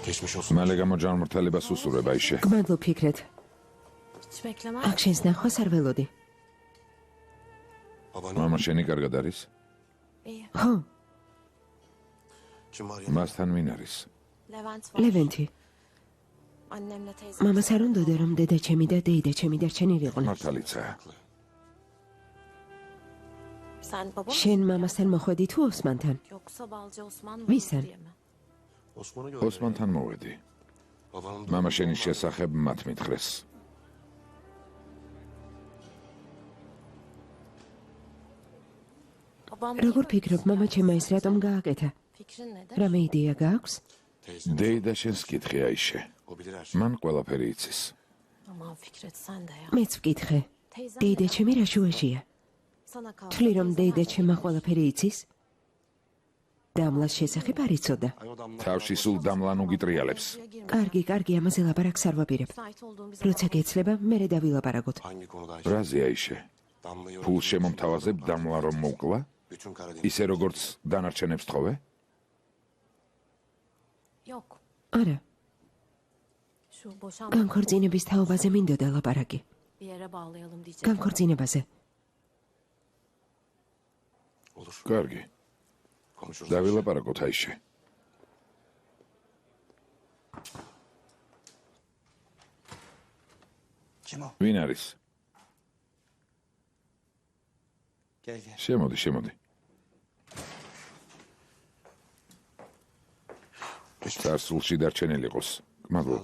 მალე გამოჯანმრთელებას უსურვება ისე. გმადლობ ფიქრეთ. აქ შენს ნახვას არ ველოდი. მამა შენი კარგად არის? ხო, მასთან ვინ არის? ლევენტი. მამას არ უნდოდა რომ დედაჩემი და დეიდაჩემი დარჩენილიყვნენ. მართალიცა. შენ მამასთან მოხვედი თუ ოსმანთან? ვისთან? ოსმანთან მოვედი. მამა შენის შესახებ მათ მითხრეს. როგორ ფიქრობ, მამა ჩემმა ის რატომ გააკეთა? რამე იდეა გააქვს? დეიდა შენს კითხია ისე. მან ყველაფერი იცის. მეც ვკითხე. დეიდაჩემი რა შუაშია? თვლი რომ დეიდაჩემმა ყველაფერი იცის? დამლას შესახებ არ იცოდა. თავში სულ დამლან უგიტრიალებს. კარგი, ამაზე ლაპარაკს არ ვაპირებ. როცა გეცლება, მერე დავილაპარაკოთ. რაზეა ისე? ფულს შემომთავაზებ დამლა რომ მოვკლა? ისე როგორც დანარჩენებს თხოვე? არა. განქორწინების თაობაზე მინდოდა ლაპარაკი. განქორწინებაზე. კარგი. დავილაპარაკოთ აიშე. ვინ არის? შემოდი. წარსულში დარჩენილი იყოს. გმადლობ.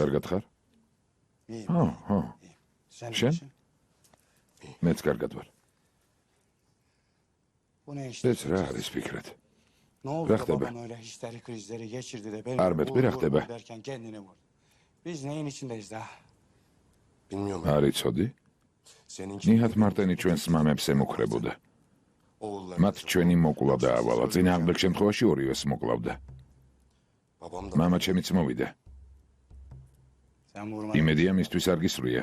კარგად ხარ? ხო. შენ? მეც კარგად ვარ. ეს რა არის ფიქრეთ? რა ხდება? არ მეტყვი რა ხდება? არ იცოდი? ნიჰათ მარტენი ჩვენს მამებს ემუქრებოდა. მათ ჩვენი მოკლა დაავალა. წინააღმდეგ შემთხვევაში ორივეს მოკლავდა. მამა ჩემიც მოვიდა. იმედია მისთვის არ გისვრია.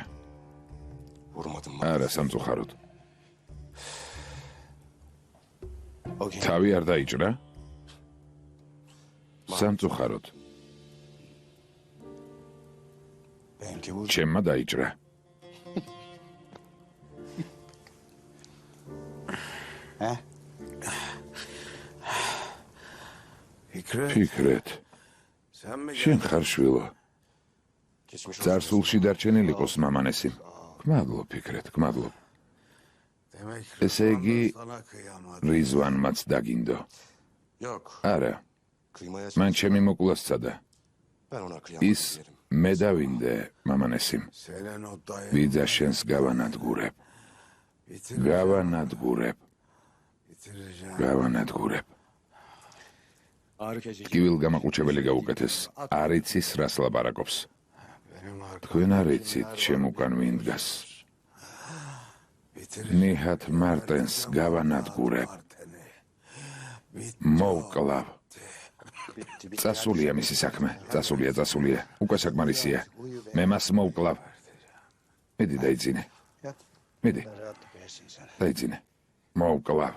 არა, სამწუხაროდ. თავი არ დაიჭრა? სამწუხაროდ. ჩემმა დაიჭრა. ფიქრეთ. შენ ხარ შვილო. წარსულში დარჩენილი ყოს მამანესიმ. გმადლობ ფიქრეთ, გმადლობ. ესე იგი რიзвანმაც დაგინდო. არა. მან ჩემი მოკლა სცადა. ის მე დავინდე მამანესიმ. ვიძა შენს გავანადგურებ. ტკივილ გამაყუჩებელი გაუკეთეს. არ იცის რას ლაპარაკობს. თქვენ არ იცით ჩემ უკან ვინ დგას. ნიჰათ მარტენს გავანადგურებ. მოვკლავ. წასულია მისი საქმე. წასულია. უკვე საკმარისია. მე მას მოვკლავ. მიდი დაიძინე. დაიძინე. მოვკლავ.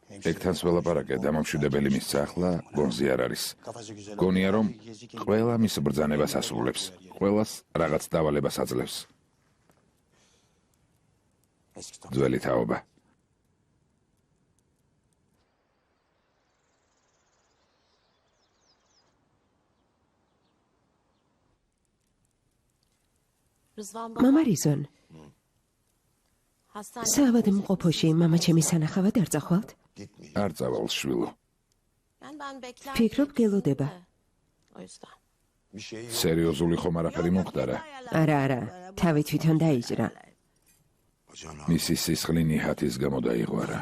ეგთანს ველაპარაკე, დამამშვიდებელი მისცა ახლა გონზე არ არის. გონია რომ ყველა მის ბრძანებას ასრულებს. ყველას რაღაც დავალებას აძლევს. ძველი თაობა. მამა რიზონ. საავადმყოფოში მამა ჩემი სანახავად არ წახვალთ? არ წავალ შვილო. ფიქრობ გელოდება. სერიოზული ხომ არაფერი მომხდარა? არა, თავი თვითონ დაიჭრა. მისი სისხლი ნიჰათის გამო დაიღვარა.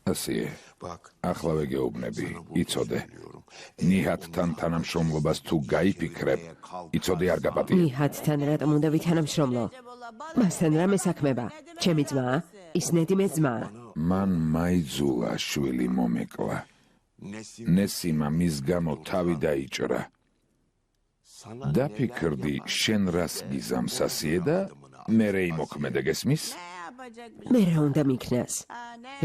ასია, ახლავე გეუბნები, იცოდე. ნიჰათთან თანამშრომლობას თუ გაიფიქრებ, იცოდე არ გაპატიე. ნიჰათთან რატომ უნდა ვითანამშრომლო? მასთან რამე საქმეა? ჩემი ძმა? ის ნედიმე ძმა? მან მაიძულა შვილი მომეკლა. ნესიმა მის გამო თავი დაიჭრა. დაფიქრდი შენ რას გიზამს ასიე და მერე იმოქმედე გესმის? მე რა უნდა მიქნას?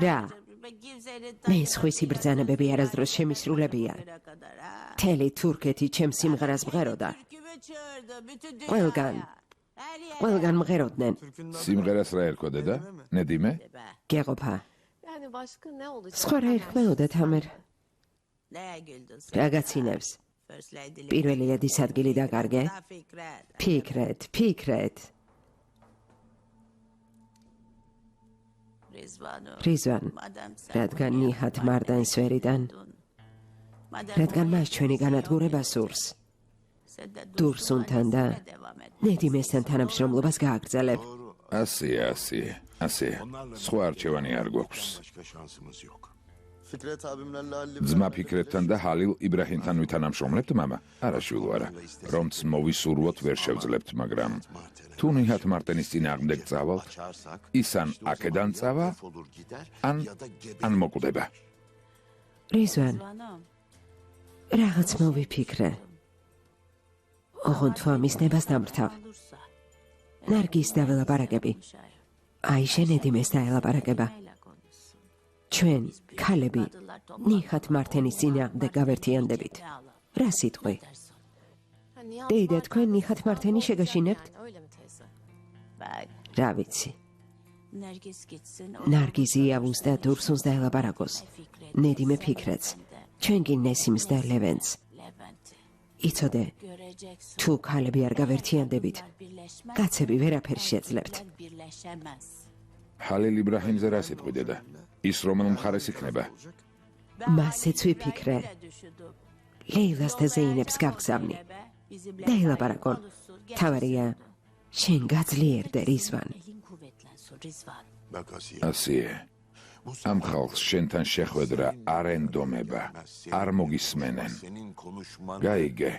რა? მე სხვისი ბრძანებები არასდროს შემისრულებია. მთელი თურქეთი ჩემს სიმღერას მღეროდა. ყველგან მღეროდნენ. სიმღერას რა ერქვა დედა? ნედიმე? გეყოფა. სხვა რა ერქმეოდა თამერ? რაღაცინებს. პირველი ლედის ადგილი დაკარგე? ფიქრეთ. რიзвან, რადგან ნიჰათ მარდანს ვერიდან, რადგან მას ჩვენი განადგურება სურს. დურსუნთან და ნედიმესთან თანამშრომლობას გააგრძელებ. ასია. სხვა არჩევანი არ გვაქვს. ძმა ფიქრეთთან და ჰალილ იბრაჰიმთან ვითანამშრომლებთ, მამა? არა შვილო არა. რომც მოვისურვოთ ვერ შევძლებთ, მაგრამ თუ ნიჰათ მარტენის წინააღმდეგ წავალთ, ის ან აქედან წავა, ან მოკვდება. რიзвან, რაღაც მოვიფიქრე. ოღონდ თუ ამის ნებას დამრთავ. ნარგის დაველაპარაკები. აიშე ნედიმეს დაელაპარაკება. ჩვენ, ქალები, ნიჰათ მარტენის წინააღმდეგ გავერთიანდებით. რა სიტყვი? დეიდა, თქვენ ნიჰათ მარტენი შეგაშინებთ? რა ვიცი. ნარგიზი იავუს და დურსუნს დაელაპარაკოს. ნედიმე ფიქრეთს. ჩვენ კი ნესიმს და ლევენს. იცოდე, თუ ქალები არ გავერთიანდებით, კაცები ვერაფერს შეძლებთ. ჰალილ იბრაჰიმზე რა სიტყვი დედა? ის რომელ მხარეს იქნება? მასეც ვიფიქრე. ლეილას და ზეინებს გავგზავნი. დაელაპარაკონ. თავარია, შენ გაძლიერდე, რიзвან. ასია. ამ ხალხს შენთან შეხვედრა არ ენდომება, არ მოგისმენენ. გაიგე.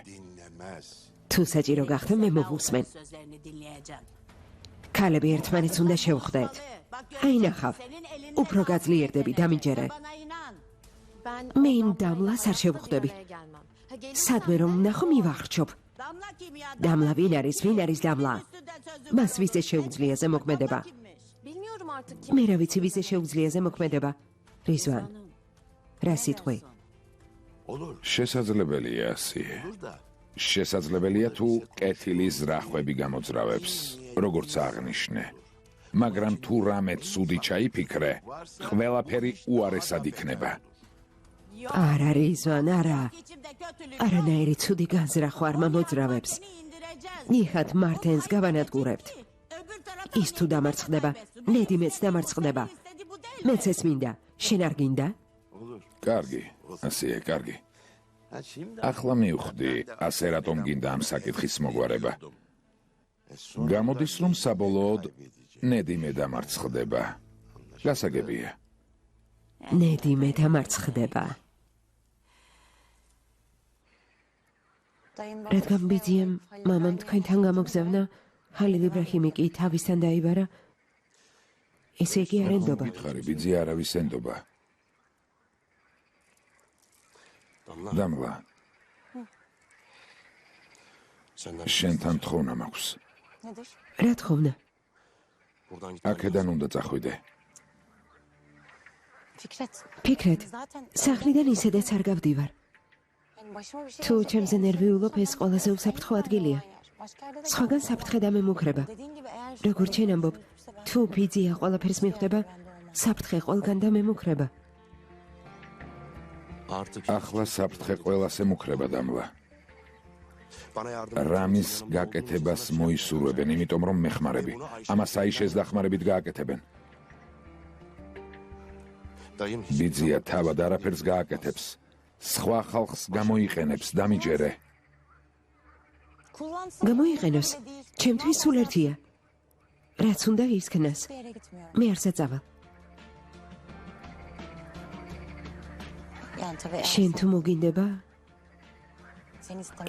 თუ საჭირო გახდა მე მოგუსმენ. ქალები ერთმანეთს უნდა შევხვდეთ. აინახავ, უფრო გაძლიერდები, დამიჯერე. მე იმ დამლას არ შევხვდები. სადმე რომ ვნახო მივახრჩობ. დამლა ვინ არის დამლა? მას ვიზე შეუძლია ზემოქმედება. მე რა ვიცი ვიზე შეუძლია ზემოქმედება. რიзвან, რა სიტყვი? შესაძლებელია ასია. შესაძლებელია თუ კეთილის რახვები გამოძრავებს, როგორც აღნიშნე. მაგრამ თუ რამე ცუდი ჩაიფიქრე, ყველაფერი უარესად იქნება. არა, რიзвან, არა. არანაირი ცუდი განზრახვა არ მომოძრავებს. ნიჰათ მარტენს გავანადგურებთ. ის თუ დამარცხდება, ნედიმეც დამარცხდება. მეც ეს მინდა, შენ არ გინდა? კარგი, ასია, კარგი. ახლა მივხვდი, ასე რატომ გინდა ამ საკითხის მოგვარება. გამოდის, რომ საბოლოოდ ნედიმე დამარცხდება. გასაგებია. ნედიმე დამარცხდება. რადგან ბიძიემ მამამ თქვენთან გამოგზავნა, ჰალილ იბრაჰიმი კი თავისთან დაიბარა. ესე იგი არ ენდობა. გითხარი, ბიძი არავის ენდობა. დამლა. შენთან თხოვნა მაქვს. რა თხოვნა? აქედან უნდა წახვიდე. ფიქრეთ, სახლიდან ისედაც არ გავდივარ. თუ ჩემზე ნერვიულობ, ეს ყველაზე უსაფრთხო ადგილია. სხვაგან საფრთხე დამემუქრება. როგორც შენ ამბობ, თუ ბიძია ყველაფერს მიხვდება, საფრთხე ყველგან დამემუქრება. ახლა საფრთხე ყველას ემუქრება, დამლა. რამის გაკეთებას მოისურვებენ, იმიტომ რომ მეხმარები. ამას აიშეს დახმარებით გააკეთებენ. ბიძია თავად არაფერს გააკეთებს. სხვა ხალხს გამოიყენებს, დამიჯერე. გამოიყენოს, ჩემთვის სულ ერთია. რაც უნდა ისქნას. მე არ საწავალ. შენ თუ მოგინდება,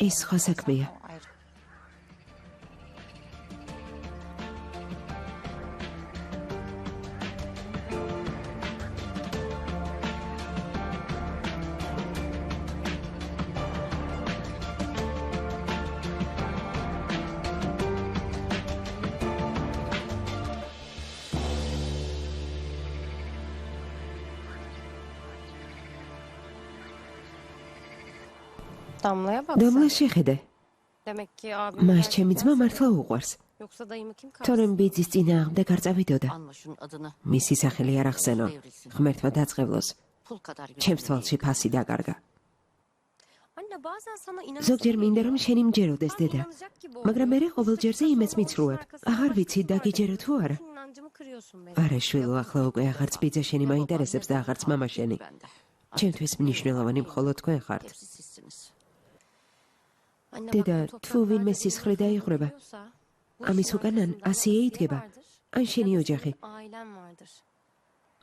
ის სხვა საქმეა. Damla'ya bak დამლა sen. შეხედე. Demek ki abim მას ჩემი ძმა მართლა უყვარს. Yoksa dayımı kim karsın? თორემ ბიძის წინააღმდეგ არ წავიდოდა. Anla şunun adını. მისი სახელი არ ახსენო. ღმერთმა დაწყევლოს. Pul kadar güzel. ჩემს თვალში ფასი დაკარგა. Anne bazen sana inanasım ზოგჯერ მინდა რომ შენი მჯეროდეს Ben დედა. inanacak gibi მაგრამ მე ყოველ ჯერზე Çünkü იმეც sen მიცრუებ. arkasında აღარ ვიცი var. დაგიჯერო თუ არა. Bütün inancımı kırıyorsun benim. არა შვილო, ახლა უკვე აღარც ბიძა შენი მაინტერესებს და აღარც მამა შენი. Bende. ჩემთვის მნიშვნელოვანი მხოლოდ თქვენ ხართ. Hepsi sizsiniz. Anne bak, დედა, bu თუ ვინმე topraklarda სისხლი benim დაიღვრება, kızım oluyorsa, bu ამის işin უკანან arkasında 100-ე ya იდგება, vardır, ან ya შენი da ოჯახი. senin ailen vardır.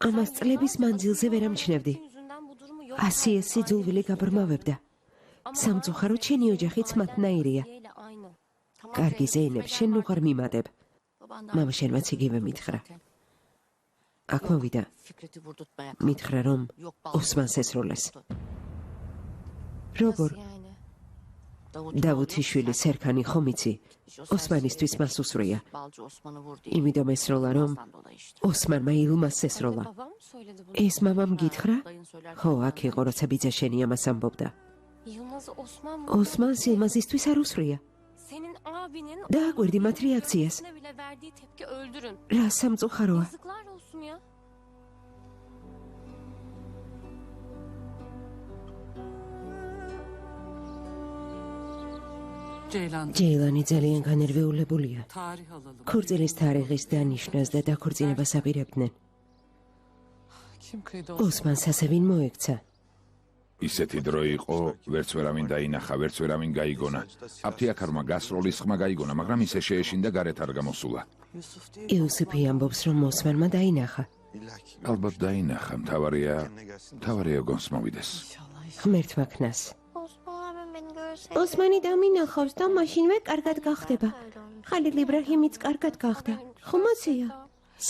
ამას Sen წლების yıllarca მანძილზე ვერ acılı ამჩნევდი. olan yüzünden bu durumu yok 100-ე saydın, სიძულვილი ailenin გაბრმავებდა. Ama სამწუხაროდ maalesef შენი senin ოჯახიც ailen მათნაირია. Asiye'yle aynı. Tamam, კარგი Zeynep, ზეინებ, gitmeden შენ var. უღარ მიმატებ. Baban da მამა შენმაც იგივე მითხრა. აქ მოვიდა. Fikret'i vurdurtmaya მითხრა რომ Yok ოსმანს ესროლეს. როგორ Nasıl yani? დავუთიშვილი სერქანი ხომ იცი? ოსმანისთვის მას უსვრია. Balcı Osman'ı vurdu. იმიტომ ესროლა რომ Ondan dolayı işte. ოსმანმა ილმას ესროლა. Anne, babam mı söyledi bunu? ეს მამამ გითხრა? Dayın söyler. ხო, აქ იყო როცა ბიძა შენი ამას ამბობდა. Yılmaz'ı Osman mı? ოსმანს ილმაზისთვის არ უსვრია. Senin abinin დააკვირდი მათ რეაქციას. oğlunun bile verdiği tepki öldürün. რა სამწუხაროა. Yazıklar olsun ya. Ceylan ჯეილანი ძალიან განერვიულებულია. tarih alalım. ქორწილის თარიღის დანიშვნას და დაქორწინებას აპირებდნენ. Kim kıydı o? ოსმანს ასე ვინ მოექცა? ისეთი დრო იყო, ვერც ვერავინ დაინახა, ვერც ვერავინ გაიგონა. აფთიაქარმა გასროლის ხმა გაიგონა, მაგრამ ისე შეეშინდა გარეთ არ გამოსულა. Yusuf değil. იუსიფი ამბობს, რომ ოსმანმა დაინახა. ალბათ დაინახა, მთავარია გონს მოვიდეს. ღმერთმა ქნას. Osman abim beni görse. ოსმანი დამინახავს და მაშინვე კარგად გახდება. ხალილ იბრაჰიმიც კარგად გახდა. ხომ აცია?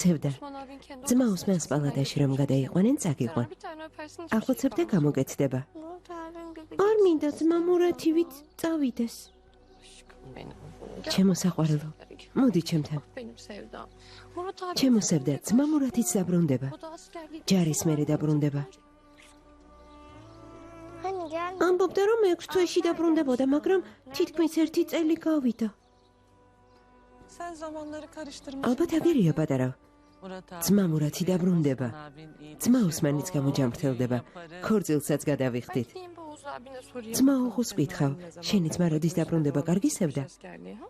სევდა. Osman abin kendi ძმა ოსმანს პალატაში რომ გადაიყვანენ, წაგიყვან. bir tane öpersin. აღვწებდა გამოგეცდება. არ მინდა ძმა მურათივით წავიდეს. Benim. ჩემო საყვარელო, მოდი ჩემთან. Benim sevdam. Murat abi. ჩემო სევდა, ძმა მურათიც დაბრუნდება. O da askerlik. ჯარის მერე დაბრუნდება. Hani gel. ამბობდა რომ 6 თვეში დაბრუნდებოდა, მაგრამ თითქმის 1 წელი გავიდა. Sen zamanları karıştırmış. ალბათ აგერია პატარა. Murat abi. ძმა მურათი დაბრუნდება. Osman abin iyi ძმა bir şey ოსმანიც olur, გამოჯამრთელდება. yaparız. ქორწილსაც გადავიხდით. Gideyim bu Oğuz abine sorayım. ძმა ოღუს გითხავ, შენი ძმა როდის დაბრუნდება, კარგი სევდა? Askerliğe, ha?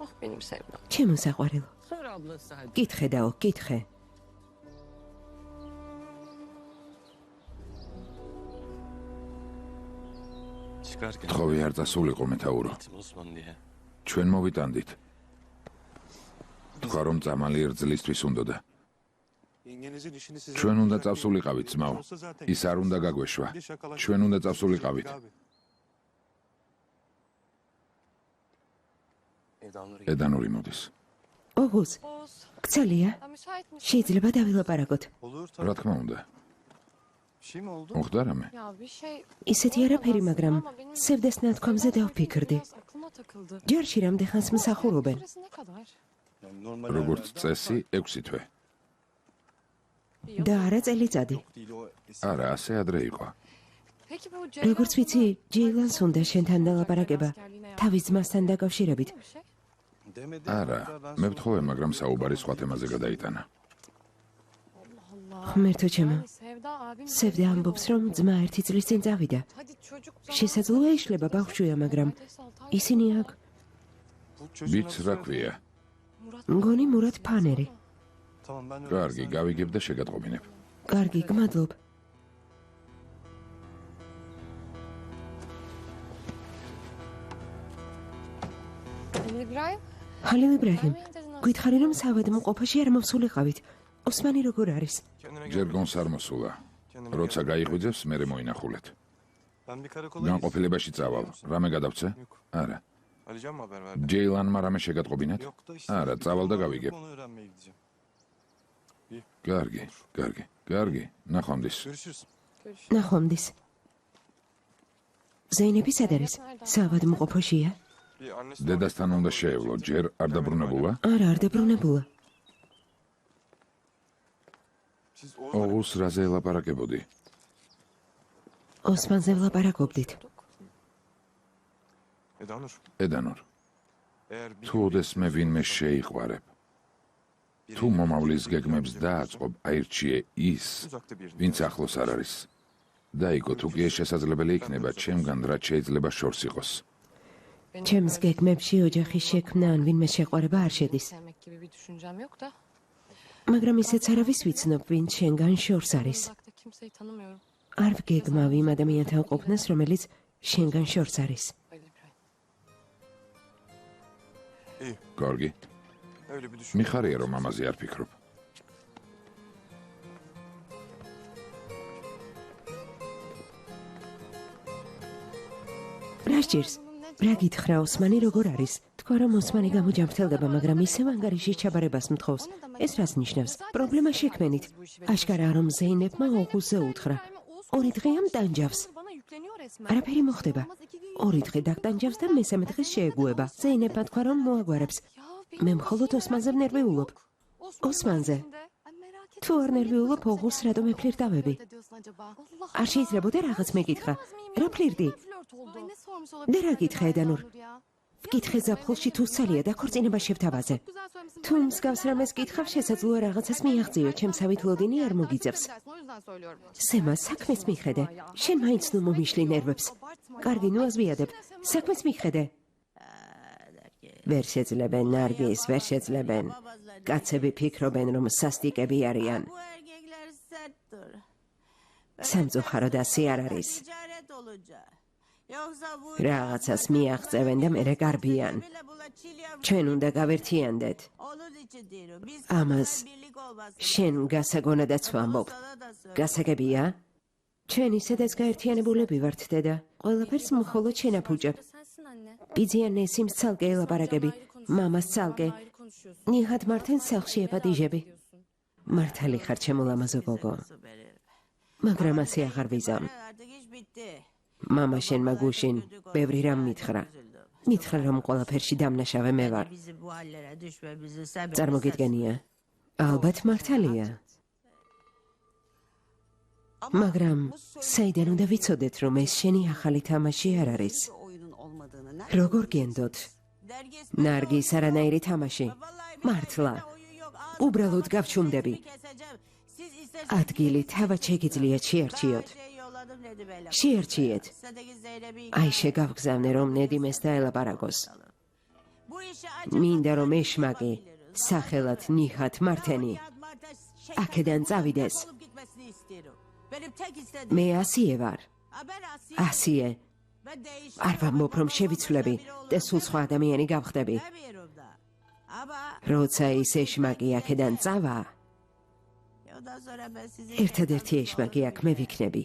Ah benim sevdam. ჩემო საყვარელო, Sor ablası hadi. კითხე დაო, კითხე. Çıkarken თხოვე არ წასულიყო მეთაურო. Osman diye. ჩვენ მოვიტანდით. თქვა რომ წამალი რძლისთვის უნდოდა. Yengenizin işini size... ჩვენ უნდა წავსულიყავით ძმაო. ის არ უნდა გაგვეშვა. ჩვენ უნდა წავსულიყავით. ედანური მოდის. ოღუს, Oğuz. გცელია? Ya müsait misin? შეიძლება დავილაპარაკოთ. Olur რა tabii. თქმა უნდა. Bir şey mi oldu? მოხდა რამე? Ya bir şey... ისეთი არაფერი, მაგრამ სევდეს ნათქვამზე დავფიქრდი. Biraz aklıma takıldı. ჯარში რამდენხანს მსახურობენ? Süresi ne kadar? Yani normal როგორც ayarlarda წესი 6 თვე. და არა წელიწადი. değil o eski. არა, ასე ადრე იყო. Peki bu როგორც ვიცი, ჯეილანს უნდა შენთან დალაპარაკება თავის ძმასთან დაკავშირებით. bir şey? Demedi. არა, მე ვთხოვე, მაგრამ საუბარი სხვა თემაზე გადაიტანა. ღმერთო ჩემო, Yani Sevda abim... სევდა ამბობს, რომ ძმა 1 წლის წინ წავიდა. Hadi çocuk შესაძლოა იშლება ბავშვია, მაგრამ ისინი აქ Bu çocuğun ბიჭს adı რა soyadı- ქვია? მგონი მურად ფანერი. Tamam ben öyle კარგი, zannediyorum. გავიგებ და შეგატყობინებ. კარგი, გმადლობ. İbrahim. ჰალილ იბრაჰიმ, გითხარი რომ საავადმყოფოში არ მოვსულიყავით. ოსმანი როგორ არის? Kendine ჯერ gel. გონს არ მოსულა. Kendine როცა gel. გაიღვიძებს, მე მოინახულეთ. Ben bir karakola განყოფილებაში წავალ. რამე გადავწე? Yok. არა. Arayacağım mı haber verdi? ჯეილანმა რამე შეგატყობინეთ? Yok da işte. არა, წავალ და გავიგებ. Onu öğrenmeye gideceğim. კარგი, კარგი, კარგი. ნახვამდის. Görüşürüz. ნახვამდის. ზეინები სად არის? საავადმყოფოშია? Bir annesi დედასთან უნდა შეევლო, ჯერ არ დაბრუნებულა? არა, არ დაბრუნებულა. Siz Oğuz'la ოღუს რაზე ელაპარაკებოდი? ოსმანზე ვლაპარაკობდით. Edanur. ედანურ, Eğer bir თუ ოდესმე ვინმე შეიყვარებ, თუ მომავლის გეგმებს დააწყობ, აირჩიე ის, uzakta birini. ვინც ახლოს არ არის. დაიგო, თუ კი ეს შესაძლებელი იქნება, ჩემგან რაც შეიძლება შორს იყოს. ჩემს გეგმებში ოჯახის შექმნა ან ვინმე შეყვარება არ შედის. Sevmek gibi bir düşüncem yok da. მაგრამ ისეც არავის ვიცნობ, ვინც შენგან შორს არის. Uzakta kimseyi tanımıyorum. არ ვგეგმავ იმ ადამიანთან ყოფნას, რომელიც შენგან შორს არის. Öyle bir ay. İyi. გორგი, Öyle bir düşün. მიხარია რომ ამაზე არ ფიქრობ. რა სჭირს? რა გითხრა ოსმანი როგორ არის? თქვა რომ ოსმანი გამოჯამრთელდება, მაგრამ ისევ ანგარიში ჩაბარებას მთხოვს. ეს რას ნიშნავს? პრობლემა შექმენით. აშკარაა რომ ზეინებმა ოღუზზე უთხრა. 2 დღეამ ტანჯავს. Bana yükleniyor resmen. არაფერი მოხდება. 2 დღე დაგტანჯავს და მესამე დღეს შეეგუება. ზეინებმა თქვა რომ მოაგვარებს. მე მხოლოდ ოსმანზე ნერვიულობ. ოსმანზე. თუ არ ნერვიულობ, ოღუზს რატომ ეფლირტავები? არ შეიძლებოდა რაღაც მეკითხა. რა ფლირტი? და რა გითხრა ედანურ? ვკითხე ზაფხულში თუ სალია დაქორწინება შევთავაზე. თუ მსგავს რამეს გითხავ, შესაძლოა რაღაცას მიაღწიო, ჩემსავით ლოდინი არ მოგიძებს. სემა, საქმეს მიხედე. შენ მაინც ნუ მომიშლი ნერვებს. კარგი, ნუ აზვიადებ. საქმეს მიხედე. ვერ შეძლებენ, ნარგის, ვერ შეძლებენ. კაცები ფიქრობენ, რომ სასტიკები არიან. სამწუხაროდ ასე არ არის. რაღაცას მიაღწევენ და მერე გარბიან. ჩვენ უნდა გავერთიანდეთ. ამას შენ გასაგონადაც ვამბობ. გასაგებია? ჩვენ ისედაც გაერთიანებულები ვართ, დედა. ყველაფერს მხოლოდ შენ აფუჭებ. ბიძიან ნესიმს ცალკე ელაპარაკები, მამას ცალკე. ნიჰად მართენ სახლში ეპატიჟები. მართალი ხარ ჩემო ლამაზო გოგო. მაგრამ ასე აღარ ვიზამ. მამა შენმა გუშინ ბევრი რამ მითხრა. მითხრა რომ ყველაფერში დამნაშავე მე ვარ. წარმოგიდგენია? ალბათ მართალია. მაგრამ საიდან უნდა ვიცოდეთ რომ ეს შენი ახალი თამაში არ არის? როგორ გენდოთ? ნარგის არანაირი თამაში. მართლა. უბრალოდ გავჩუმდები. ადგილი თავად შეგიძლიათ შეარჩიოთ. შეარჩიეთ. აი შეგავგზავნე რომ ნედიმეს დაელაპარაკოს. მინდა რომ ეშმაკი სახელად ნიჰად მართენი აქედან წავიდეს. მე ასიე ვარ. ასიე. არ ვამბობ რომ შევიცვლები და სულ სხვა ადამიანი გავხდები. როცა ის ეშმაკი აქედან წავა, ერთადერთი ეშმაკი აქ მე ვიქნები.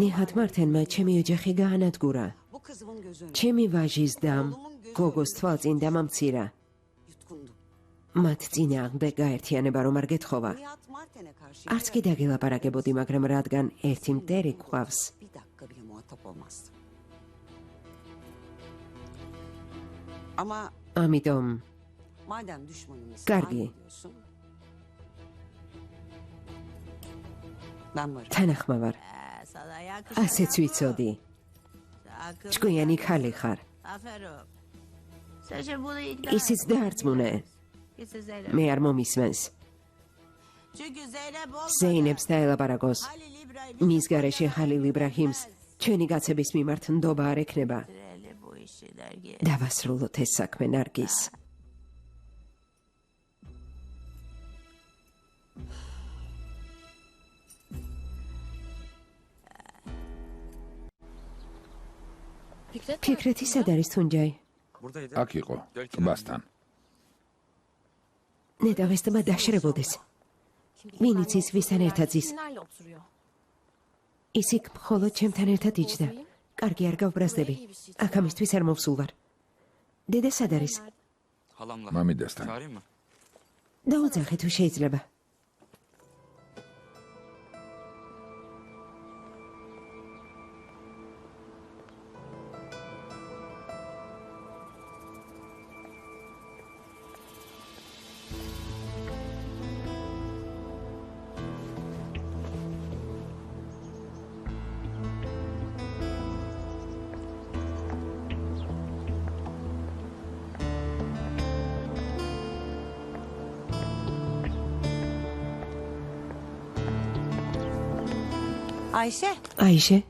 ნიჰად მართენმა ჩემი ოჯახი გაანადგურა. ჩემი ვაჟის დამ გოგოს თვალწინ დამამცირა. მათ წინააღმდეგ გაერთიანება რომ არ გეთხოვა. არც კი დაგელაპარაკებოდი, მაგრამ რადგან ერთი მტერი გვყავს. ამიტომ კარგი. თანახმა ვარ. ასეც ვიცოდი. ჭკვიანი ხალი ხარ. ისიც დაარწმუნე. მე არ მომისმენს. ზეინებს დაელაპარაკოს. მის გარეშე ხალილ იბრაჰიმს ჩვენი გაცების მიმართ ნდობა არ ექნება. დავასრულოთ ეს საქმე ნარგის. ფიქრეთი სად არის თუნჯაი? აქ იყო, ტბასთან. ნედავესტმა დაშრებოდეს. ვინ იცის ვისთან ერთად ზის? Nerede oturuyor? ის იქ მხოლოდ ჩემთან ერთად იჯდა. კარგი არ გავბრაზდები. აქ ამისთვის არ მოვსულ ვარ. დედა სად არის? Halamla. მამიდასთან. Çağırayım mı? დაუძახე თუ შეიძლება. Ayşe, აიშე,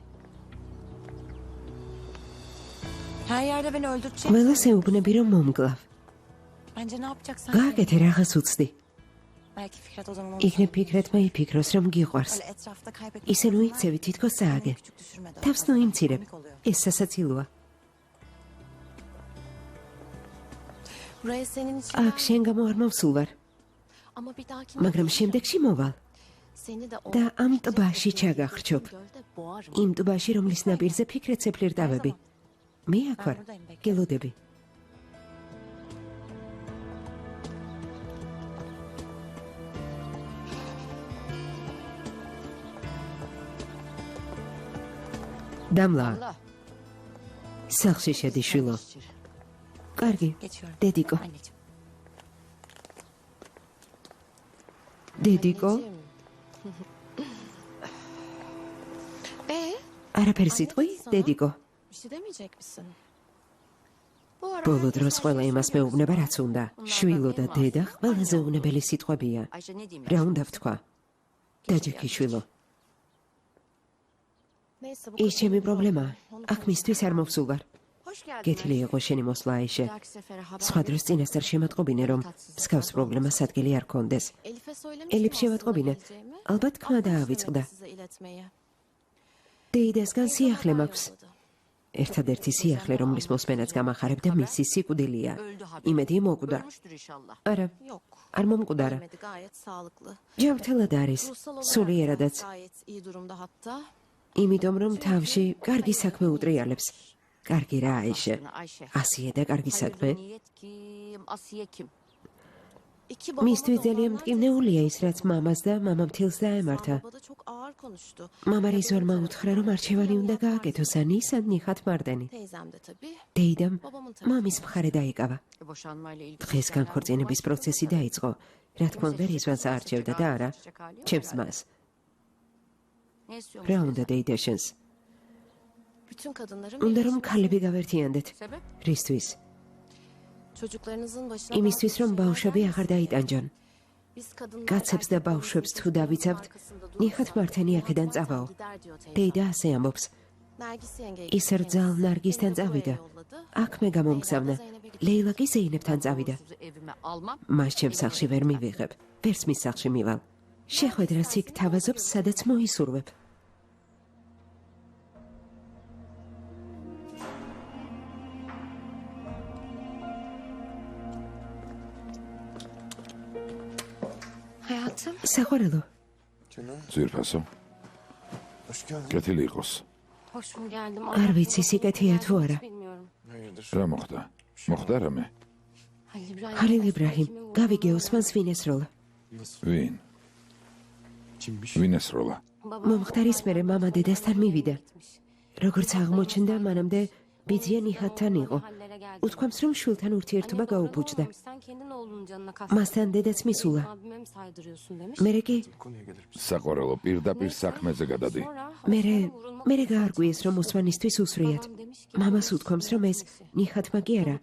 her yerde beni öldürecek. ყველას ეუბნები რომ მომკლავ. Bence ne yapacaksan? გააკეთე რაღაც უცდი. Belki Fikret o zaman onu იქნებ ფიქრეთმა იფიქროს რომ გიყვარს. böyle etrafta kaybetmek. ისე ნუ იქცევი თითქოს სააგე. Küçük düşürmeden. თავს ნუ იმცირებ. ეს სასაცილოა. Buraya senin için აქ შენ გამო არ მოვსულ ვარ, ama bir dahaki მაგრამ შემდეგში მოვალ seni de o და ამ ტბაში ჩაგახრჩობ. gölde boğarım. იმ ტბაში რომლის ნაპირზე ფიქრეთზე ფლირტავები. მე აქ ვარ, გელოდები. დამლა, Allah. სახლში შედი შვილო. კარგი, Geçiyorum. დედიკო. Anneciğim. დედიკო, არაფერი სიტყვი, დედიკო. Bir şey demeyecek misin? Bu ara ბოლო დროს ყველა იმას მეუბნება, რაც უნდა. შვილო და დედა ყველაზე უნებელი სიტყვებია. Ayşe ne diyeyim? რა უნდა ვთქვა? დაჯექი შვილო. neyse bu ის ჩემი პრობლემაა. აქ მისთვის არ მოვსულ ვარ. hoş geldin. გეთილი იყო შენი მოსვლა აიშე. Belki sefere haber. სხვა დროს წინასწარ შემატყობინე, რომ მსგავს პრობლემას ადგილი არ გქონდეს. Elif'e söylemiş ელიფ mi შემატყობინე. aslında geleceğimi? ალბათ ქმა დაავიწყდა. Size iletmeye. დეიდასგან სიახლე მაქვს. ერთადერთი სიახლე, რომლის მოსმენაც გამახარებდა, მისი სიკვდილია. Öldü haber. იმედი მოგკვდა. Ölmüştür inşallah. არა, Yok. არ მომკვდარა. Ölmedi, gayet sağlıklı. ჯანმრთელად არის, Ruhsal olarak სულიერადაც. gayet iyi durumda hatta. იმიტომ რომ თავში კარგი საქმე უტრიალებს. კარგი რა აიშე. Ayşe. ასიე და კარგი საქმე. Hayırlı niyet kim? Asiye kim? İki babama მისთვის da ძალიან olanlar მტკივნეულია ის, რაც მამას და მამამთილს დაემართა. Baba da çok ağır konuştu. მამა რიზორმა უთხრა, რომ არჩევანი უნდა გააკეთოს ან ის, ან ნიხათ მარდენი. Teyzem de tabii. დეიდამ Babamın მამის მხარე დაიკავა. Boşanmayla ilgili. დღეს განქორწინების პროცესი დაიწყო. რა თქმა უნდა, რიзвანს აარჩევდა და არა ჩემს მას. Ne istiyormuş? რა უნდა დეიდა შენს? Bütün kadınların უნდა რომ birleşmesi. ქალები გავერთიანდეთ. Sebep? რისთვის? Çocuklarınızın başına იმისთვის რომ bazı ბავშვები şeyler აღარ gelmesin. დაიტანჯონ. Biz kadınlar კაცებს და erkeklerin ბავშვებს თუ sözünün დავიცავთ, arkasında durursak, ნიხათ მართენი აქედან zaten წავაო. gider diyor teyzem. დეიდა ასე ამბობს. Nergis yenge ის რძალ ნარგისთან წავიდა. აქ მე გამომგზავნა. ლეილა კი ზეინებთან წავიდა. Sizi evime almam. მას ჩემს სახლში ვერ მივიღებ. ვერც მის სახლში მივალ. შეხვედრას იქ თავაზობს, სადაც მოისურვებ. Hayatım. საყვარელო, ძვირფასო, Hoş geldin. კეთილი იყოს. Hoş mu geldim? არ ვიცი სიკეთეა თუ არა. Bilmiyorum. Hayırdır? რა მოხდა? მოხდა რამე? ხალილ იბრაჰიმ, გავიგე ოსმანს ვინ ესროლა. ვინ? Kimmiş? ვინ ესროლა? მომხდარის მერე მამა დედასთან მივიდა. როგორც აღმოჩნდა, მანამდე ბიძია ნიხათთან იყო. უთქვამს, რომ შვილთან ურთიერთობა გაუფუჭდა. მასთან დედაც მისულა. მერე კი Konuya gelir misin? საყვარელო პირდაპირ საქმეზე გადადი. მერე გაარკვიეს, რომ ოსმანისთვის უსვრიათ. მამას უთქვამს, რომ ეს ნიხათმა კი არა,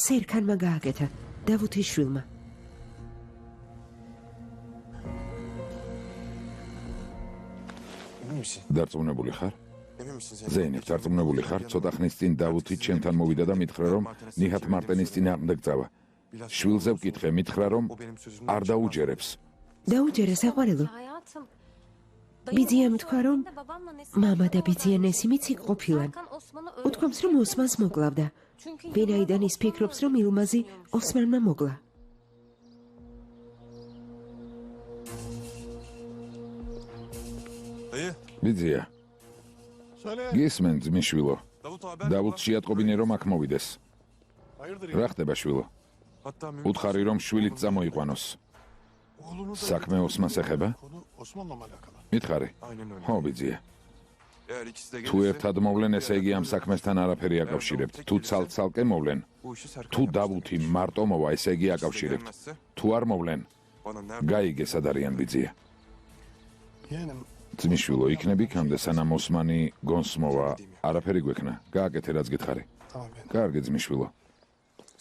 სერქანმა გააკეთა, დავუთის შვილმა. Emin misin? დარწმუნებული ხარ? Emin misin sen? ზეინებ, დარწმუნებული ხარ? ცოტა ხნის წინ დავუთი ჩემთან მოვიდა და მითხრა, რომ ნიჰათ მარტენის წინააღმდეგ წავა. შვილზე ვკითხე, მითხრა, რომ O benim sözümden არ დაუჯერებს. დაუჯერა საყვარელო. ბიძიამ თქვა, რომ მამა და ბიძია ნესიმიც იქ ყოფილან. უთქვამს, რომ ოსმანს მოკლავდა. ვინაიდან ის ფიქრობს, რომ ილმაზი ოსმანმა მოკლა. Dayı. ბიძია, Söyle. გისმენ ძმისშვილო. Davut haber. დავუთ შეატყობინე, რომ აქ მოვიდეს. Hayırdır რა ya? ხდება შვილო? Hatta უთხარი, რომ შვილით წამოიყვანოს. Oğlunu da... საქმე ოსმანს ეხება? Konu Osman'la mı alakalı? მითხარი. Aynen öyle. ხო, ბიძია. Eğer ikisi de თუ ერთად მოვლენ, ესე იგი ამ საქმესთან არაფერი აკავშირებთ. თუ ცალ-ცალკე მოვლენ, bu işi Serkan თუ yapması დავუთი gerekiyor. მარტო მოვა, ესე იგი İkisi de აკავშირებთ. gelmezse თუ არ მოვლენ, bana nerede? გაიგე სად არიან ბიძია. Yeğenim, ძმისშვილო, იქნები იქამდე სანამ ოსმანი გონს მოვა, არაფერი გვექნა. გააკეთე რაც გითხარი. tamam yeğenim. კარგი ძმისშვილო.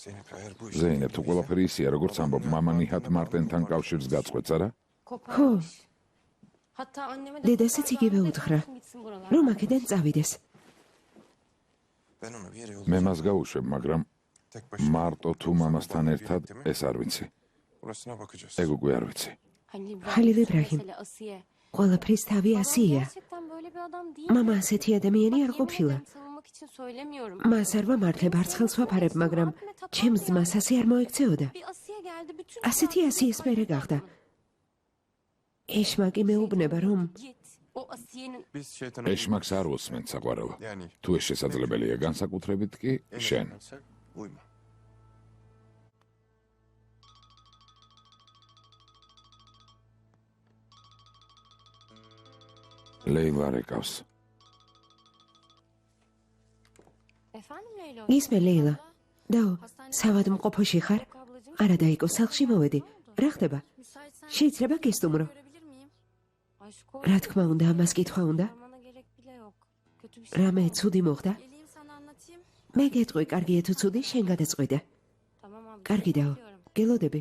Zeynep eğer bu işi... ზეინებ, თუ ყველაფერი ისია, როგორც ამბობ, მამა ნიჰათ მარტენთან კავშირს გაწყვეტს, არა? ხო, Hatta anneme de დედასაც იგივე უთხრა, რომ აქედან წავიდეს. Ben onu bir yere მე yollayacağım. მას გავუშვებ, მაგრამ Tek başına. მარტო თუ მამასთან ერთად ეს არ ვიცი. Orasına bakacağız. ეგ უკვე არ ვიცი. Halil İbrahim. Asiye. ყველაფრის თავი ასია. Gerçekten böyle bir adam değil. მამა ასეთი ადამიანი არ ყოფილა. Savunmak için söylemiyorum. მას არ ვამართლებ არცხელს ვაფარებ, მაგრამ ჩემს ძმას ასე არ მოექცეოდა. Bir Asiye geldi bütün ასეთი ასიის მერე გახდა. ეშმაკი მეუბნება, რომ Git. O Asiye'nin Biz şeytana... ეშმაკს არ უსმენთ საყვარელო. Yani... თუ ეს შესაძლებელია, განსაკუთრებით კი შენ. Sen uyma. ლეილა რეკავს. Efendim Leyla? ისმე ლეილა. დაო, სავადმყოფოში ხარ? არა დაიკო, სახლში მოვედი. რა ხდება? Müsaitsen შეიძლება გესტუმრო. görebilir miyim? Aşk რა თქმა უნდა, ამას კითხვა უნდა? Sormana gerek bile yok. Kötü bir şey. რამე ცუდი მოხდა? Geleyim sana anlatayım. მე გეტყვი, კარგია თუ ცუდი, შენ გადაწყვეტე. Tamam abi. კარგი დაო, bekliyorum. გელოდები.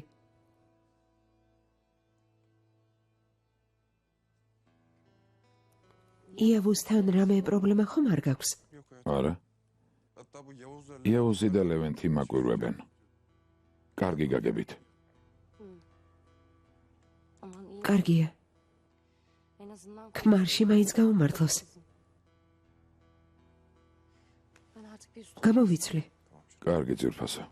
იავუსთან რამე პრობლემა ხომ არ გაქვს? Yok hayatım. არა? Hatta bu Yavuzlarla... იაუზი და ლევენთი მაკვირვებენ. კარგი გაგებით. Aman iyi. კარგია. En azından ქმარში მაინც გაუმართლოს. ben artık bir üstüne გამოვიცვლი. კარგი ძირფასო.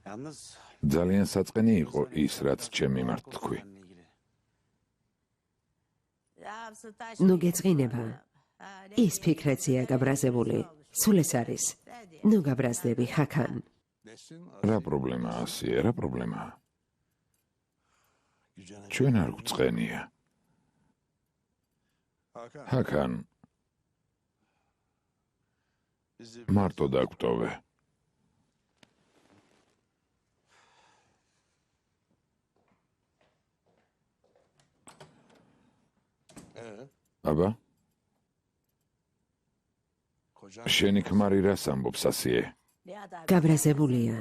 Yalnız ძალიან საწყენი იყო ის, რაც ჩემ მიმართ თქვი. ნუ გეწყინება. ის ფიქრებია გაბრაზებული. სულ ეს არის. ნუ გაბრაზდები, ხაქან. რა პრობლემაა ასია, რა პრობლემაა? ჩვენ არ გვწყენია. Hakan. ჰაკან, Bizi მარტო დაგვტოვე. აბა, kocan შენი ქმარი რას ამბობს ასიე? გაბრაზებულია.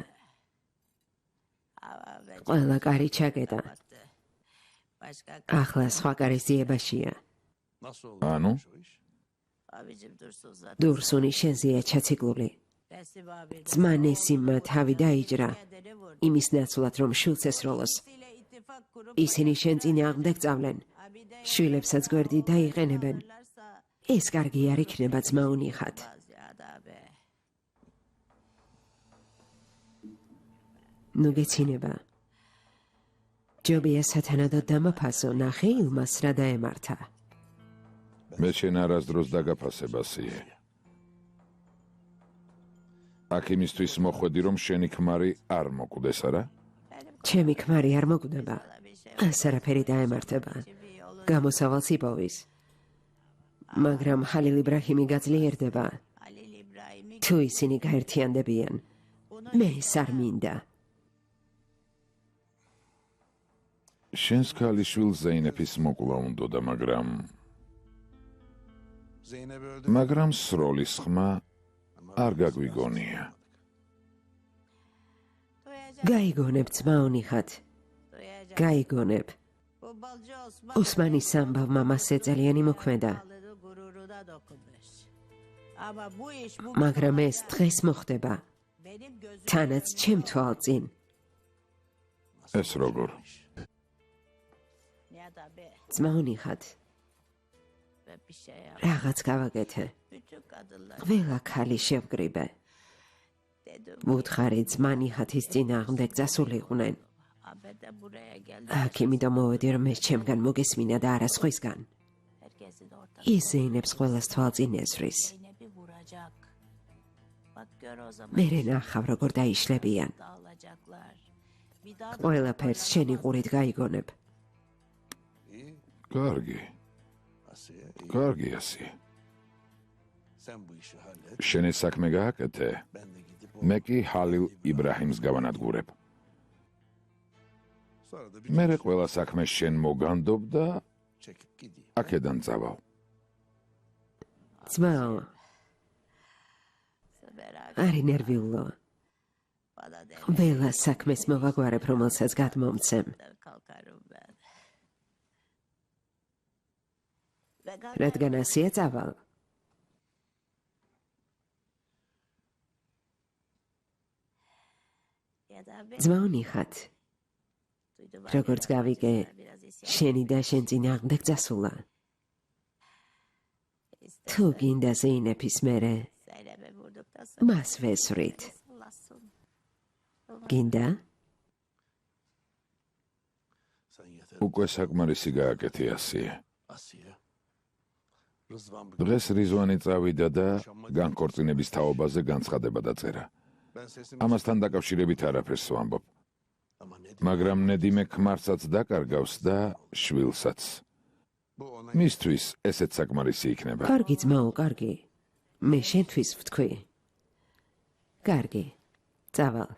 ყველა კარი ჩაკეტა. ახლა სხვა კარი ზიებაშია. nasıl oldu ანუ, o iş? დურსუნი შენზეა ჩაციკლული. ძმა ნესიმმა თავი დაიჯრა. იმის ნაცვლად რომ შვილს ესროლოს. ისინი შენ წინააღმდეგ წავლენ. შვილებსაც გვერდი დაიყენებენ. ეს კარგი არ იქნება ძმა უნიხად. ნუ გეცინება. ჯობია სათანადოდ დამაფასო, ნახე ილმას რა დაემართა. მე შენ არასდროს დაგაფასებ ასიე. აქ იმისთვის მოხვედი, რომ შენი ქმარი არ მოკვდეს, არა? ჩემი ქმარი არ მოკვდება. ას არაფერი დაემართება. გამოსავალს იპოვის. მაგრამ ხალილ იბრაჰიმი გაძლიერდება. თუ ისინი გაერთიანდებიან, მე ეს არ მინდა. შენს ქალიშვილ ზეინეფის მოკლა უნდოდა, Zeynep'i öldü. მაგრამ სროლის ხმა არ გაგვიგონია. გაიგონებ ძმა უნიხად. გაიგონებ. ოსმანის სამბავმა მასზე ძალიან იმოქმედა. მაგრამ ეს დღეს მოხდება. თანაც ჩემ თვალწინ. ეს როგორ? ძმა უნიხად. რაღაც გავაკეთე. ყველა ქალი შევგრიბე. ვუთხარი ძმა ნიხათის წინააღმდეგ წასულიყვნენ. აქ იმიტომ მოვედი, რომ ეს ჩემგან მოგესმინა და არა სხვისგან. ის ზეინებს ყველას თვალწინ ეზვრის. მერე ნახავ, როგორ დაიშლებიან. ყველაფერს შენი ყურით გაიგონებ. İyi. კარგი, Asiye. iyi. კარგი ასიე. Sen bu işi hallet. შენ ეს საქმე გააკეთე, Ben de gidip მე კი ჰალილ იბრაჰიმს გავანადგურებ. sonra da bir მერე ყველა საქმე შენ მოგანდობ და çekip gideyim. აქედან წავალ. ძმაო, არი ნერვიულო. ყველა საქმეს მოვაგვარებ, რომელსაც გადმომცემ. რადგან ასია წავალ. ძმაონი ხათ. როგორც გავიგე, შენი და შენ წინააღმდეგ წასულა. თუ გინდა ზეინეფის მერე, მას ვესვრით. გინდა? Sen yeter უკვე საკმარისი გააკეთე ასია. Asiye. Rızvan bugün. დღეს რიзвანი წავიდა და განქორწინების თაობაზე განცხადება დაწერა. Ben sesimi ამასთან დაკავშირებით არაფერს ვამბობ. ama ne diyeyim? მაგრამ ნედიმე ქმარსაც დაკარგავს და შვილსაც. Bu ona მისთვის ესეც საკმარისი იქნება. კარგი ძმაო, კარგი. მე შენთვის ვთქვი. კარგი. წავალ.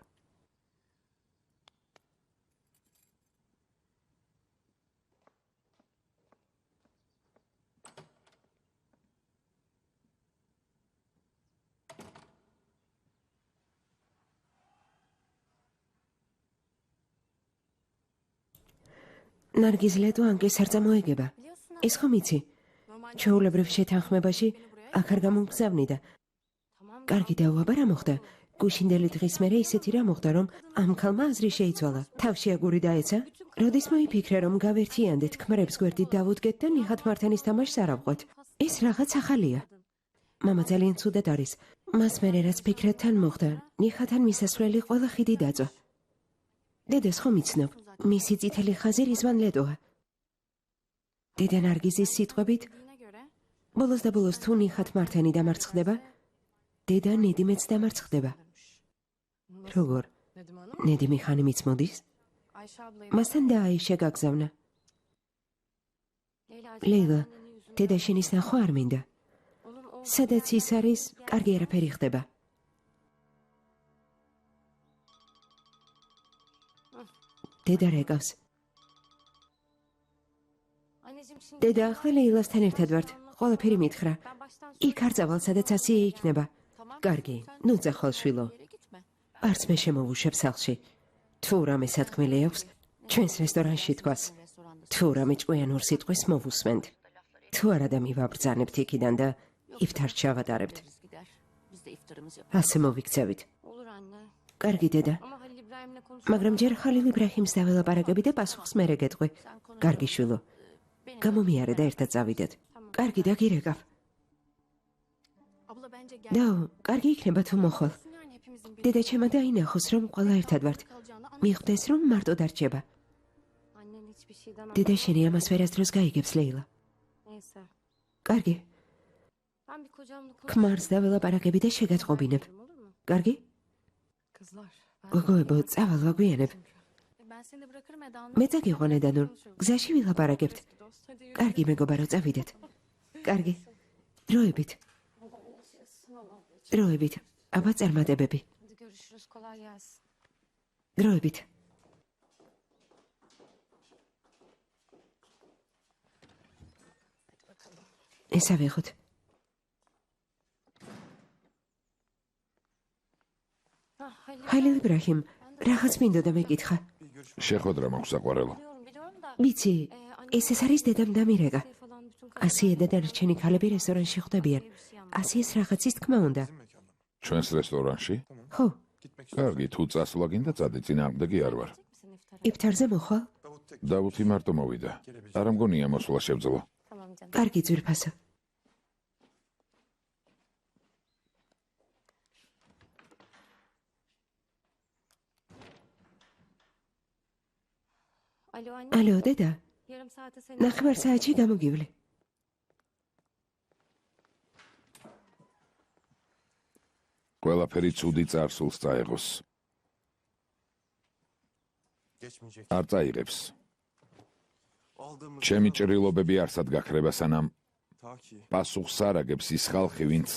ნარგიზ ლეტო ანკის არ წამოეგება. ეს ხომ იცი? ჩვეულებრივ შეთანხმებაში აქ არ გამომგზავნი და კარგი დაუაბა რა მოხდა? გუშინდელი დღის მერე ისეთი რა მოხდა, რომ ამ ქალმა აზრი შეიცვალა. თავში აგური დაეცა? როდის მოიფიქრე, რომ გავერთიანდეთ ქმრებს გვერდით დავუდგეთ და ნიხათ მართენის თამაშს არ ავყვეთ? ეს რაღაც ახალია. მამა ძალიან ცუდად არის. მას მერე რაც ფიქრად თან მოხდა, ნიხათან მისასვლელი ყველა ხიდი დაწვა. დედას ხომ იცნობ? მისი წითელი ხაზი რიзвან ლეტოა. დედა ნარგიზის სიტყვებით, ბოლოს და ბოლოს თუ ნიხათ მართენი დამარცხდება, დედა ნედიმეც დამარცხდება. როგორ? ნედიმი ხანიმიც მოდის? მასთან და აიშა გაგზავნა. ლეილა, დედა შენის ნახვა არ მინდა. სადაც ის არის, კარგი არაფერი ხდება. დედა რეკავს. დედა ახლა ლეილასთან ერთად ვართ. ყველაფერი მითხრა. იქ არ წავალ, სადაც ასია იქნება. კარგი, ნუ წახვალ შვილო. არც მე შემოვუშვებ სახლში. თუ რამე სათქმელი აქვს, ჩვენს რესტორანში თქვას. თუ რამე ჭკვიანურ სიტყვის მოვუსმენთ. თუ არა და მივაბრძანებთ იქიდან და იფთარს ჩავატარებთ. ასე მოვიქცევით. კარგი დედა. მაგრამ ჯერ ხალილ იბრაჰიმს დაველაპარაკები და პასუხს მერე გეტყვი. კარგი შვილო. გამომიარე და ერთად წავიდეთ. კარგი და გირეკავ. დაო, კარგი იქნება თუ მოხვალ. დედა ჩემმა დაინახოს, რომ ყველა ერთად ვართ. მიხვდეს, რომ მარტო დარჩება. დედა შენი ამას ვერასდროს გაიგებს, ლეილა. კარგი. ქმარს დაველაპარაკები და შეგატყობინებ. კარგი? გოგოებო, წავალ ვაგვიანებ. მე წაგიყვანე და ნუ გზაში ვილაპარაკებთ. კარგი მეგობარო, წავიდეთ. კარგი. დროებით. დროებით. აბა წარმატებები. დროებით. ეს ავიღოთ. ხალილ იბრაჰიმ, რაღაც მინდოდა მეკითხა. შეხვედრა მაქვს საყვარელო. ვიცი, ეს არის დედამ დამირეკა. ასია და დანარჩენი ქალები რესტორანში ხვდებიან. ასიას რაღაცის თქმა უნდა. ჩვენს რესტორანში? ხო, კარგი, თუ წასვლა გინდა წადი, წინააღმდეგი არ ვარ. იფთარზე მოხვალ? დავუთი მარტო მოვიდა. არ მგონია მოსვლა შევძლო. კარგი ძვირფასო. ალო, დედა. ნახევარ საათში გამოგივლი. ყველაფერი ცუდი წარსულს წაეღოს. geçmeyecek. არ წაიღებს. Aldığımız ჩემი ჭრილობები არსად გაქრება, სანამ ta ki პასუხს არ აგებს ის ხალხი, ვინც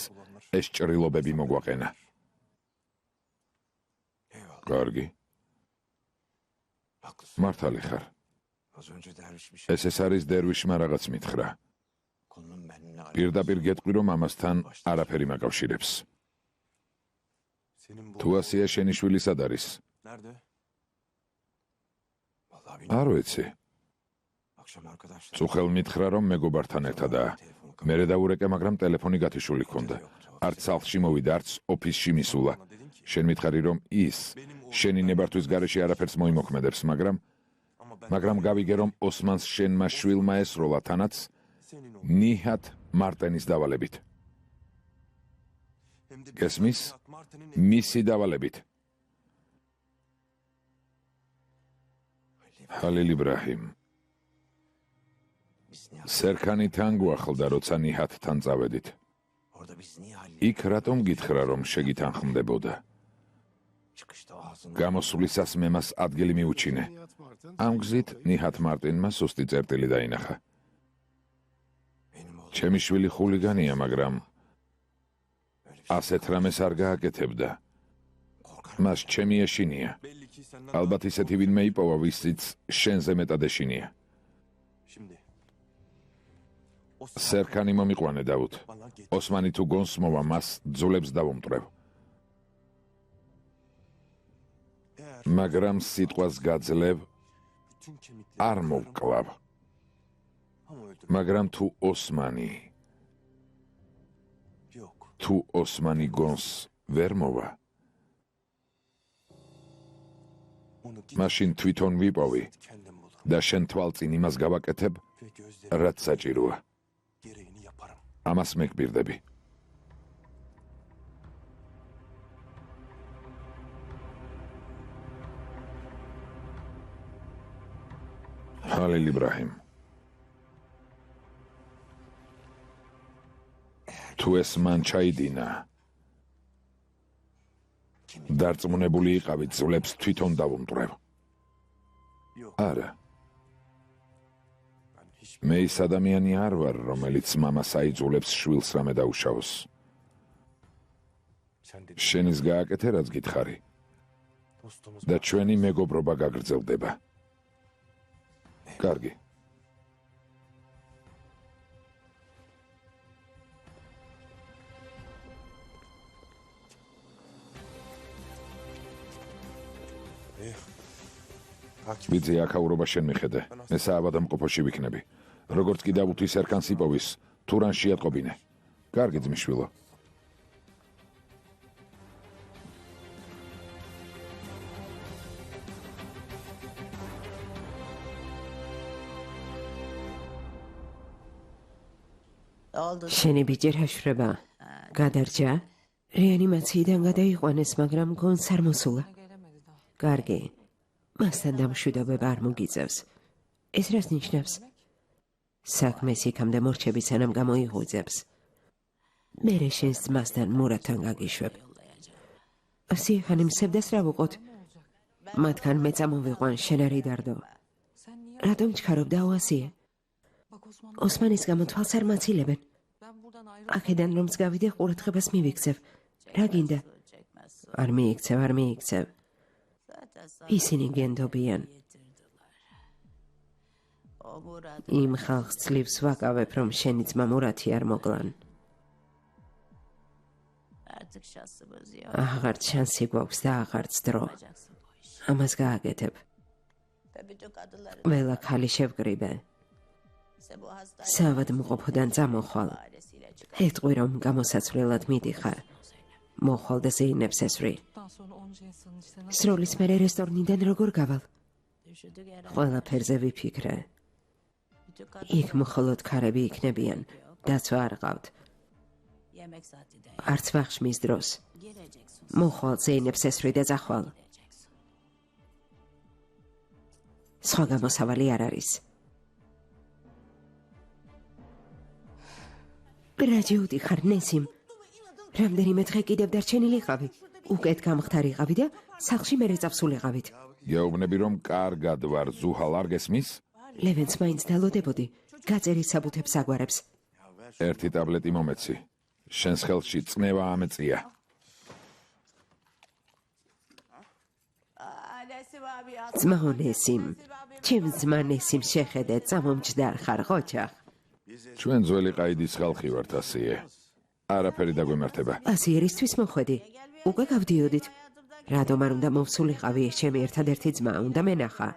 ეს ჭრილობები მოგვაყენა. eyvallah. კარგი, Haklısın. მართალი ხარ. Az önce derviş bir şey. ეს არის დერვიშმა რაღაც მითხრა. Konunun benimle alakası. პირდაპირ გეტყვი, რომ ამასთან არაფერი მაკავშირებს. Senin bu... თუ ასია შენი შვილი სად არის? Nerede? Vallahi bilmiyorum. არ ვიცი. Akşam arkadaşlar... წუხელ მითხრა რომ მეგობართან ერთადაა. მერე დაურეკე, მაგრამ ტელეფონი გათიშული ჰქონდა. არც სახლში მოვიდა, არც ოფისში მისულა. შენ მითხარი რომ ის შენი ნებართვის გარეშე არაფერს მოიმოქმედებს, მაგრამ გავიგე რომ ოსმანს შენმა შვილმა ესროლა თანაც ნიჰათ მარტენის დავალებით. გესმის? მისი დავალებით. ხალილ იბრაჰიმ. სერქანი თან გვახლდა, როცა ნიჰათთან წავედით. Orada biz niye halil... იქ რატომ გითხრა რომ შეგითანხმდებოდა? Çıkışta ağzını... გამოსვლისას მე მას ადგილი მიუჩინე. ამ გზით ნიჰათ მარტინმა სუსტი წერტილი დაინახა. Benim oğlum... ჩემი შვილი ხულიგანია, მაგრამ ასეთ რამეს არ გააკეთებდა. მას ჩემი ეშინია. Belli ki senden... ალბათ ისეთი ვინმე იპოვა, ვისიც შენზე მეტად ეშინია. Şimdi... სერქანი მომიყვანე, დავუთ. Bana getir. ოსმანი თუ გონს მოვა, მას ძულებს დავუმტვრევ. Eğer... მაგრამ სიტყვას გაძლევ, Bütün kemikleri... არ მოვკლავ. Ama öldürme. მაგრამ თუ ოსმანი, Yok. თუ ოსმანი gons ვერ მოვა, Onu git... მაშინ თვითონ ვიპოვი Kendim bulurum. და შენ თვალწინ იმას გავაკეთებ, Ve gözlerim რაც საჭიროა. gereğini yaparım. ამას მეგბირდები. ხალილ იბრაჰიმ. თუ ეს მან ჩაიდინა, დარწმუნებული იყავი, ძვლებს თვითონ დავუმტვრევ. Yok. არა, Ben hiç... მე ის ადამიანი არ ვარ, რომელიც მამას აიძულებს შვილს რამე დაუშავოს. Sen de შენის გააკეთე, რაც გითხარი dostumuz... და ჩვენი მეგობრობა გაგრძელდება. კარგი. ვიცი, აქაურობა შენ მიხედე. მე საავადმყოფოში ვიქნები. როგორც კი დავუთი სერქანს იპოვის, თურანში ატყობინე. კარგი ძმისშვილო. შენი ბიჭი რაშვრება? გადარჯა? რეანიმაციიდან გადაიყვანეს, მაგრამ გონს არ მოსულა. Gelemedi daha. კარგი. მასთან დამშვიდობება არ მოგიწევს. ეს რას ნიშნავს? საქმეს იქამდე მორჩები სანამ გამოიღვიძებს. მერე შენს ძმასთან მურათთან გაგიშვებ. ასია ხანი მსევდეს რა ვუყოთ? მათგან მე წამოვიყვან, შენ არ იდარდო. Sen niye... რატომ ჩქარობ დაუასიე? Bak Osman... ოსმანის გამო თვალს არ მაცილებენ. Ben buradan ayrıl... აქედან რომც გავიდე, ყურადღებას მივიქცევ. რა გინდა? არ მიიქცევ, არ მიიქცევ. ისინი გენდობიან. იმ ხალხს ძლივს ვაკავებ, რომ შენი ძმა მურათი არ მოგლან. აღარც შანსი გვაქვს და აღარც დრო. ამას გააკეთებ. ყველა ქალი შევკრიბე. საავადმყოფოდან წამოხვალ. ეტყვი, რომ გამოსაცვლელად მიდიხარ. მოხვალ და ზეინებს ესვრი. Daha sonra onca insanın işte nasıl... სროლის მერე რესტორნიდან როგორ გავალ? ყველაფერზე ვიფიქრე. იქ მხოლოდ ქარები იქნებიან, დაცვა არ ყავთ. არც ვახშმის დროს. მოხვალ ზეინებს ესვრი და წახვალ. სხვა გამოსავალი არ არის. რაჯიუდი ხარ, ნესიმ. რამდენიმე დღე კიდევ დარჩენილიყავი. უკეთ გამختარიყავი და სახლში მერე წავსულიყავით. გეუბნები რომ კარგად ვარ, ზუჰალ არ გესმის? ლევენს მაინც დალოდებოდი. გაწერის საბუთებს აგვარებს. ერთი ტაბლეტი მომეცი. შენს ხელში წნევა ამეწია. ძმაო ნესიმ, ჩემ ძმა ნესიმ შეხედე, წამომჯდარ ხარ, ხოჩახ. ჩვენ ძველი ყაიდის ხალხი ვართ, ასიე. არაფერი დაგვემართება. ასიერისთვის მოხვედი. უკვე გავდიოდით. რადომ არ უნდა მოვსულიყავი, ეს ჩემი ერთადერთი ძმა, უნდა მენახა.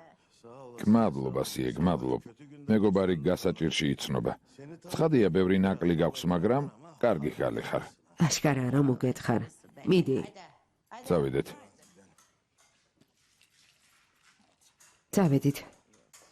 გმადლობა, სიე, გმადლობ. მეგობარი გასაჭირში იცნობა. ცხადია, ბევრი ნაკლი გაქვს, მაგრამ კარგი ხალი ხარ. აშკარაა, რომ უგეთხარ. მიდი, წავიდეთ. წავედით.